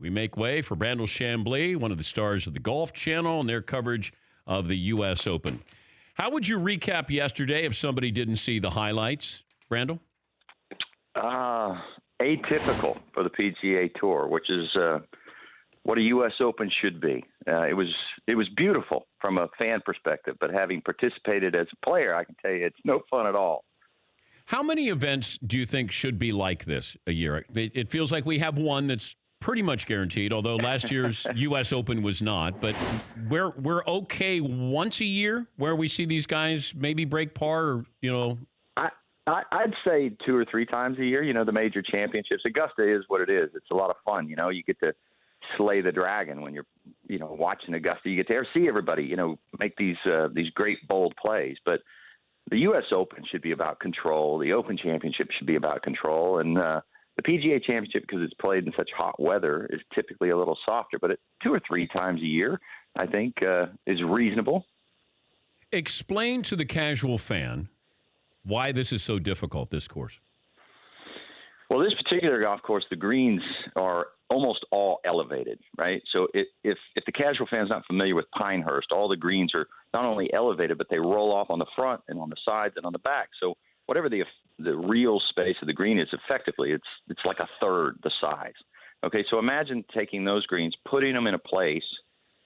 We make way for Brandel Chamblee, one of the stars of the Golf Channel, and their coverage of the U.S. Open. How would you recap yesterday if somebody didn't see the highlights, Brandel? Atypical for the PGA Tour, which is what a U.S. Open should be. It was beautiful from a fan perspective, but having participated as a player, I can tell you it's no fun at all. How many events do you think should be like this a year? It feels like we have one that's pretty much guaranteed, although last year's U.S. Open was not. But we're okay once a year where we see these guys maybe break par, or, you know. I'd say 2 or 3 times a year, the major championships. Augusta is what it is. It's a lot of fun. You get to slay the dragon when you're, watching Augusta. You get to see everybody, make these great, bold plays. But the U.S. Open should be about control. The Open Championship should be about control. And the PGA Championship, because it's played in such hot weather, is typically a little softer. But 2 or 3 times a year, I think, is reasonable. Explain to the casual fan why this is so difficult, this course. Well, this particular golf course, the greens are almost all elevated, right? So if the casual fan's not familiar with Pinehurst, all the greens are not only elevated, but they roll off on the front and on the sides and on the back. So whatever the real space of the green is, effectively, it's like a third the size. Okay, so imagine taking those greens, putting them in a place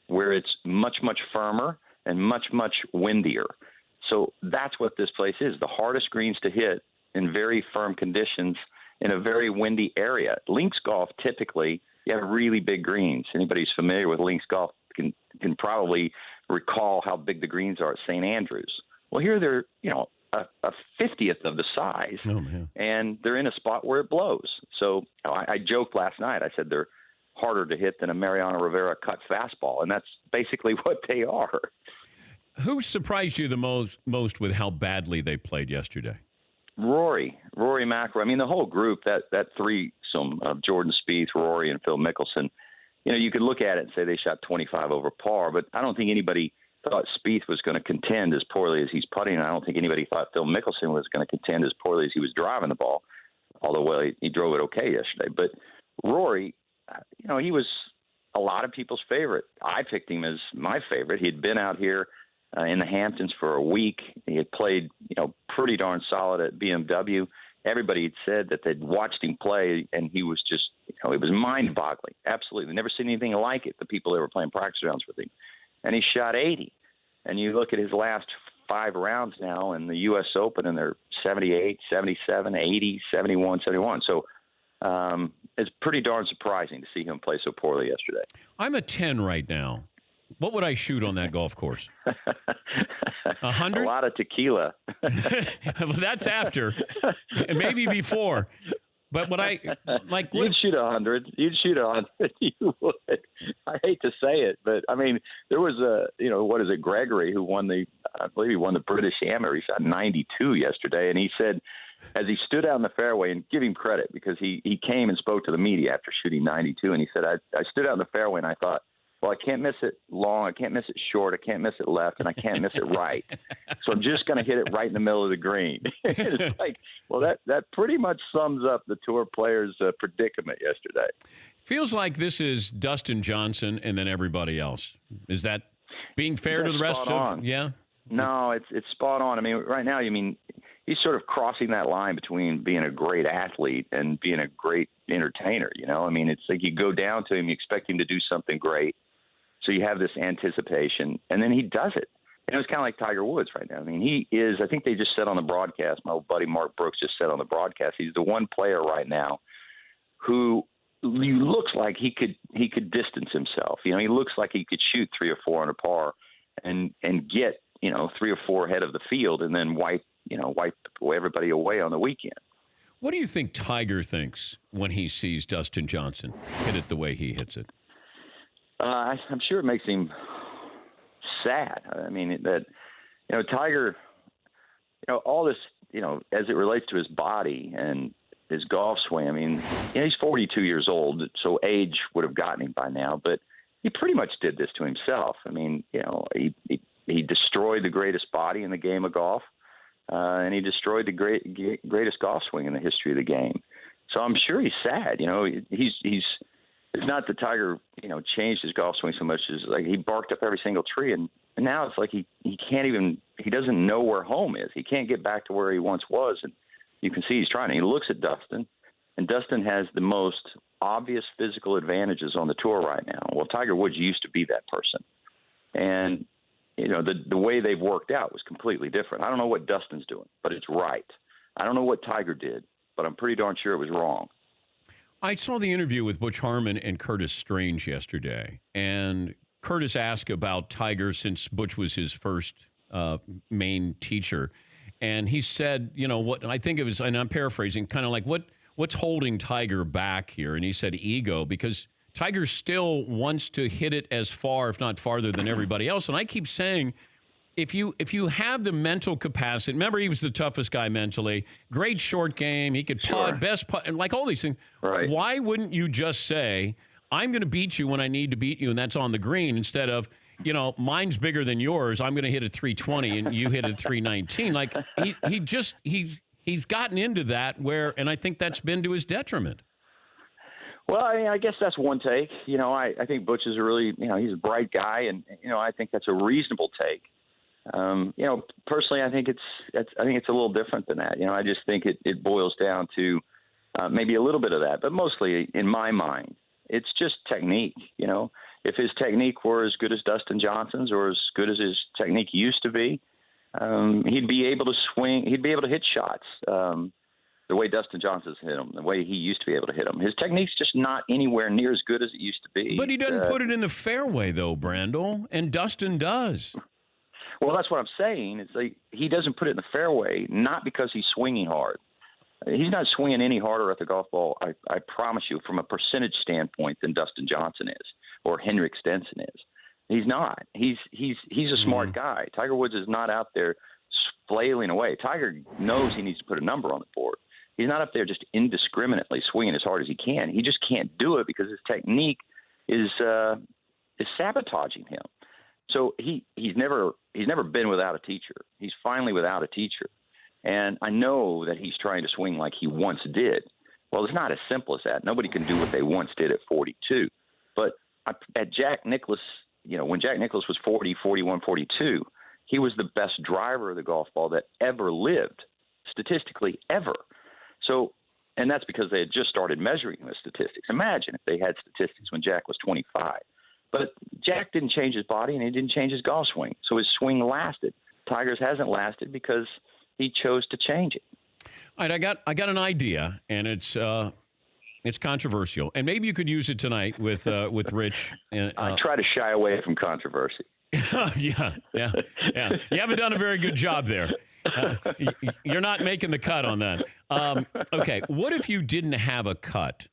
where it's much, much firmer and much, much windier. So that's what this place is, the hardest greens to hit in very firm conditions in a very windy area. Links golf, typically, you have really big greens. Anybody who's familiar with links golf can probably recall how big the greens are at St. Andrews. Well, here they're, a 50th of the size, and they're in a spot where it blows. So I joked last night. I said they're harder to hit than a Mariano Rivera cut fastball, and that's basically what they are. Who surprised you the most with how badly they played yesterday? Rory McIlroy. I mean, the whole group, that threesome of Jordan Spieth, Rory, and Phil Mickelson, you could look at it and say they shot 25 over par, but I don't think anybody thought Spieth was going to contend as poorly as he's putting. I don't think anybody thought Phil Mickelson was going to contend as poorly as he was driving the ball, although, he drove it okay yesterday. But Rory, he was a lot of people's favorite. I picked him as my favorite. He had been out here in the Hamptons for a week. He had played, pretty darn solid at BMW. Everybody had said that they'd watched him play, and he was just, it was mind-boggling. Absolutely. Never seen anything like it, the people that were playing practice rounds with him. And he shot 80. And you look at his last 5 rounds now in the U.S. Open, and they're 78, 77, 80, 71, 71. So it's pretty darn surprising to see him play so poorly yesterday. I'm a 10 right now. What would I shoot on that golf course? 100? A lot of tequila. Well, that's after, and maybe before. But what you'd shoot 100. You'd shoot 100. You would. I hate to say it, but I mean, there was Gregory, who I believe he won the British Amateur. He shot 92 yesterday, and he said, as he stood out in the fairway, and give him credit because he came and spoke to the media after shooting 92, and he said, I stood out in the fairway and I thought, well, I can't miss it long, I can't miss it short, I can't miss it left, and I can't miss it right. So I'm just going to hit it right in the middle of the green. It's like, well, that pretty much sums up the tour players' predicament yesterday. Feels like this is Dustin Johnson and then everybody else. Is that being fair to the rest of? Yeah. No, it's spot on. I mean, right now, he's sort of crossing that line between being a great athlete and being a great entertainer. I mean, it's like you go down to him, you expect him to do something great. So you have this anticipation, and then he does it. And it's kind of like Tiger Woods right now. I mean, he is, I think they just said on the broadcast, my old buddy Mark Brooks just said on the broadcast, he's the one player right now who looks like he could distance himself. He looks like he could shoot 3 or 4 under par and get, 3 or 4 ahead of the field and then wipe everybody away on the weekend. What do you think Tiger thinks when he sees Dustin Johnson hit it the way he hits it? I'm sure it makes him sad. I mean, Tiger, all this, as it relates to his body and his golf swing, I mean, he's 42 years old, so age would have gotten him by now, but he pretty much did this to himself. I mean, he destroyed the greatest body in the game of golf, and he destroyed the greatest golf swing in the history of the game. So I'm sure he's sad. He's it's not that Tiger, changed his golf swing so much as like he barked up every single tree, and now it's like he can't even, he doesn't know where home is. He can't get back to where he once was, and you can see he's trying. He looks at Dustin, and Dustin has the most obvious physical advantages on the tour right now. Well, Tiger Woods used to be that person, and the way they've worked out was completely different. I don't know what Dustin's doing, but it's right. I don't know what Tiger did, but I'm pretty darn sure it was wrong. I saw the interview with Butch Harmon and Curtis Strange yesterday, and Curtis asked about Tiger since Butch was his first main teacher, and he said, what I think it was, and I'm paraphrasing, kind of like what's holding Tiger back here, and he said ego, because Tiger still wants to hit it as far, if not farther, than everybody else, and I keep saying, if you have the mental capacity, remember he was the toughest guy mentally, great short game, he could putt, best putt, and like all these things. Right. Why wouldn't you just say, I'm going to beat you when I need to beat you, and that's on the green, instead of, mine's bigger than yours, I'm going to hit it 320 and you hit it 319. Like he's gotten into that and I think that's been to his detriment. Well, I guess that's one take. I think Butch is he's a bright guy, and I think that's a reasonable take. Personally, I think it's a little different than that. I just think it boils down to maybe a little bit of that, but mostly in my mind, it's just technique. If his technique were as good as Dustin Johnson's or as good as his technique used to be, he'd be able to swing. He'd be able to hit shots the way Dustin Johnson's hit them, the way he used to be able to hit them. His technique's just not anywhere near as good as it used to be. But he doesn't put it in the fairway, though, Brandel, and Dustin does. Well, that's what I'm saying. It's like he doesn't put it in the fairway, not because he's swinging hard. He's not swinging any harder at the golf ball, I promise you, from a percentage standpoint than Dustin Johnson is or Henrik Stenson is. He's not. He's a smart guy. Tiger Woods is not out there flailing away. Tiger knows he needs to put a number on the board. He's not up there just indiscriminately swinging as hard as he can. He just can't do it because his technique is sabotaging him. So he's never been without a teacher. He's finally without a teacher. And I know that he's trying to swing like he once did. Well, it's not as simple as that. Nobody can do what they once did at 42. But at Jack Nicklaus, when Jack Nicklaus was 40, 41, 42, he was the best driver of the golf ball that ever lived, statistically ever. So, and that's because they had just started measuring the statistics. Imagine if they had statistics when Jack was 25. But Jack didn't change his body, and he didn't change his golf swing. So his swing lasted. Tiger's hasn't lasted because he chose to change it. All right, I got an idea, and it's controversial, and maybe you could use it tonight with Rich. I try to shy away from controversy. Yeah. You haven't done a very good job there. You're not making the cut on that. Okay, what if you didn't have a cut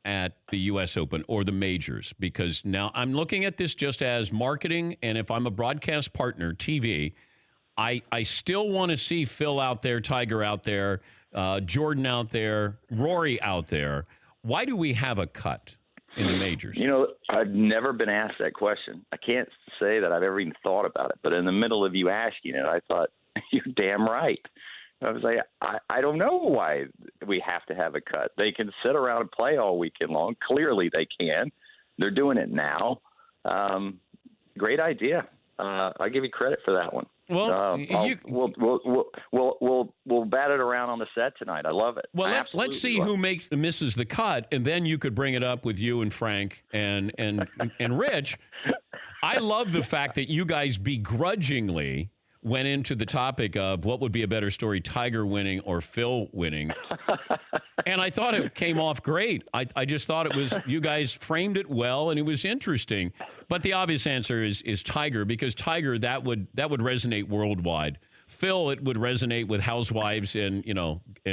at the U.S. Open or the majors? Because now I'm looking at this just as marketing, and if I'm a broadcast partner, TV, I still want to see Phil out there, Tiger out there, Jordan out there, Rory out there. Why do we have a cut in the majors? I've never been asked that question. I can't say that I've ever even thought about it, but in the middle of you asking it, I thought, you're damn right. I was like, I don't know why we have to have a cut. They can sit around and play all weekend long. Clearly they can. They're doing it now. Great idea. I'll give you credit for that one. Well, we'll bat it around on the set tonight. I love it. Well, let's see who misses the cut, and then you could bring it up with you and Frank and Rich. I love the fact that you guys begrudgingly went into the topic of what would be a better story, Tiger winning or Phil winning. And I thought it came off great. I just thought it was, you guys framed it well, and it was interesting. But the obvious answer is Tiger, because Tiger, that would resonate worldwide. Phil, it would resonate with housewives and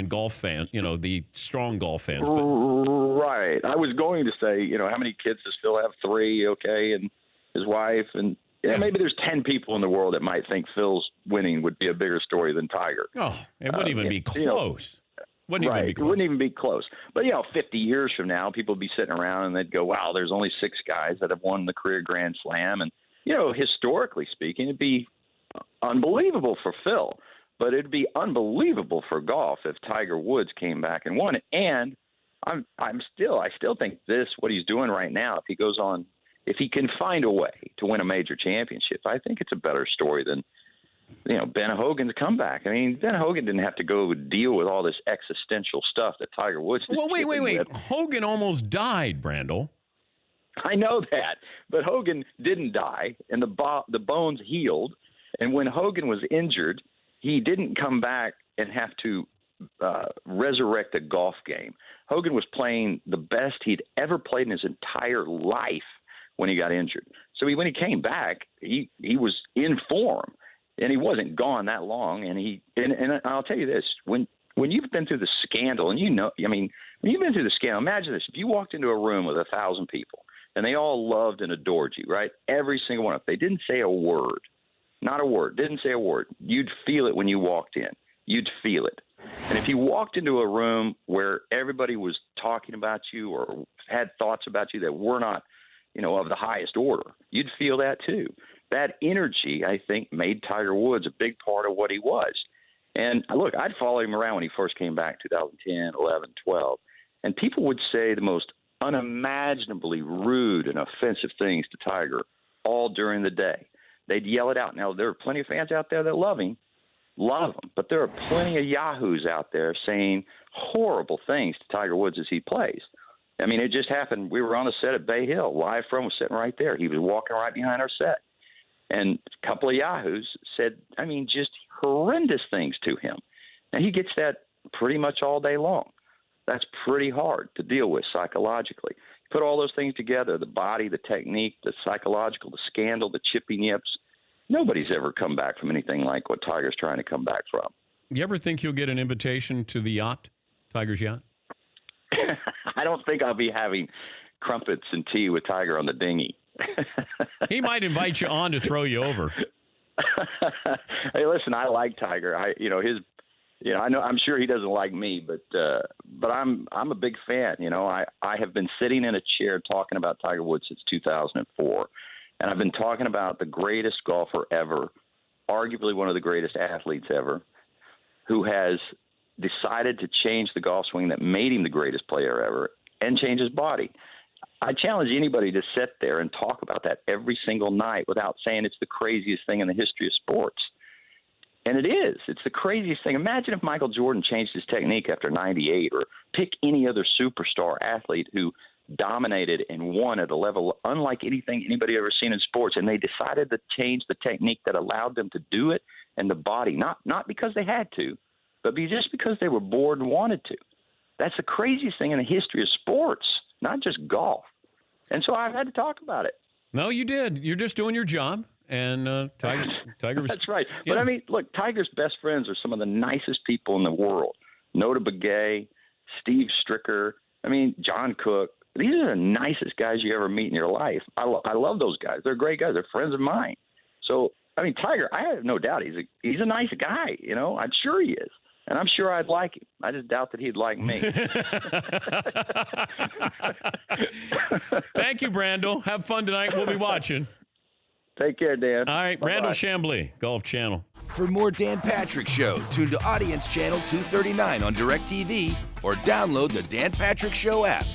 golf fans, the strong golf fans. But, right. I was going to say, how many kids does Phil have? 3, okay, and his wife, and maybe there's 10 people in the world that might think Phil's winning would be a bigger story than Tiger. Oh, it wouldn't even be close. Wouldn't even be close. It wouldn't even be close. But, 50 years from now, people would be sitting around and they'd go, wow, there's only 6 guys that have won the career Grand Slam. And, historically speaking, it'd be unbelievable for Phil. But it'd be unbelievable for golf if Tiger Woods came back and won it. And I still think what he's doing right now, if he goes on, if he can find a way to win a major championship, I think it's a better story than, Ben Hogan's comeback. I mean, Ben Hogan didn't have to go deal with all this existential stuff that Tiger Woods is Well, wait. with. Hogan almost died, Brandel. I know that, but Hogan didn't die, and the bones healed. And when Hogan was injured, he didn't come back and have to resurrect a golf game. Hogan was playing the best he'd ever played in his entire life when he got injured. So when he came back, he was in form, and he wasn't gone that long. And I'll tell you this: when you've been through the scandal, and when you've been through the scandal, imagine this: if you walked into a room with 1,000 people and they all loved and adored you, right? Every single one. If they didn't say a word, not a word, didn't say a word, you'd feel it when you walked in. You'd feel it. And if you walked into a room where everybody was talking about you or had thoughts about you that were not, of the highest order, you'd feel that too. That energy, I think, made Tiger Woods a big part of what he was. And look, I'd follow him around when he first came back, 2010, 11, 12, and people would say the most unimaginably rude and offensive things to Tiger all during the day. They'd yell it out. Now, there are plenty of fans out there that love him, but there are plenty of yahoos out there saying horrible things to Tiger Woods as he plays. I mean, it just happened. We were on the set at Bay Hill. Live from was sitting right there. He was walking right behind our set. And a couple of yahoos said, just horrendous things to him. And he gets that pretty much all day long. That's pretty hard to deal with psychologically. Put all those things together, the body, the technique, the psychological, the scandal, the chipping yips. Nobody's ever come back from anything like what Tiger's trying to come back from. You ever think you'll get an invitation to the yacht, Tiger's yacht? I don't think I'll be having crumpets and tea with Tiger on the dinghy. He might invite you on to throw you over. Hey, listen, I like Tiger. I know I'm sure he doesn't like me, but I'm a big fan. I have been sitting in a chair talking about Tiger Woods since 2004, and I've been talking about the greatest golfer ever, arguably one of the greatest athletes ever, who has decided to change the golf swing that made him the greatest player ever and change his body. I challenge anybody to sit there and talk about that every single night without saying it's the craziest thing in the history of sports. And it is. It's the craziest thing. Imagine if Michael Jordan changed his technique after 98, or pick any other superstar athlete who dominated and won at a level unlike anything anybody ever seen in sports, and they decided to change the technique that allowed them to do it and the body, not because they had to, but just because they were bored and wanted to. That's the craziest thing in the history of sports, not just golf. And so I've had to talk about it. No, you did. You're just doing your job. And Tiger was... That's right. Yeah. But, look, Tiger's best friends are some of the nicest people in the world. Nota Begay, Steve Stricker, John Cook. These are the nicest guys you ever meet in your life. I love those guys. They're great guys. They're friends of mine. So, Tiger, I have no doubt he's a nice guy. I'm sure he is. And I'm sure I'd like him. I just doubt that he'd like me. Thank you, Brandel. Have fun tonight. We'll be watching. Take care, Dan. All right, Bye-bye. Brandel Chamblee, Golf Channel. For more Dan Patrick Show, tune to Audience Channel 239 on DirecTV or download the Dan Patrick Show app.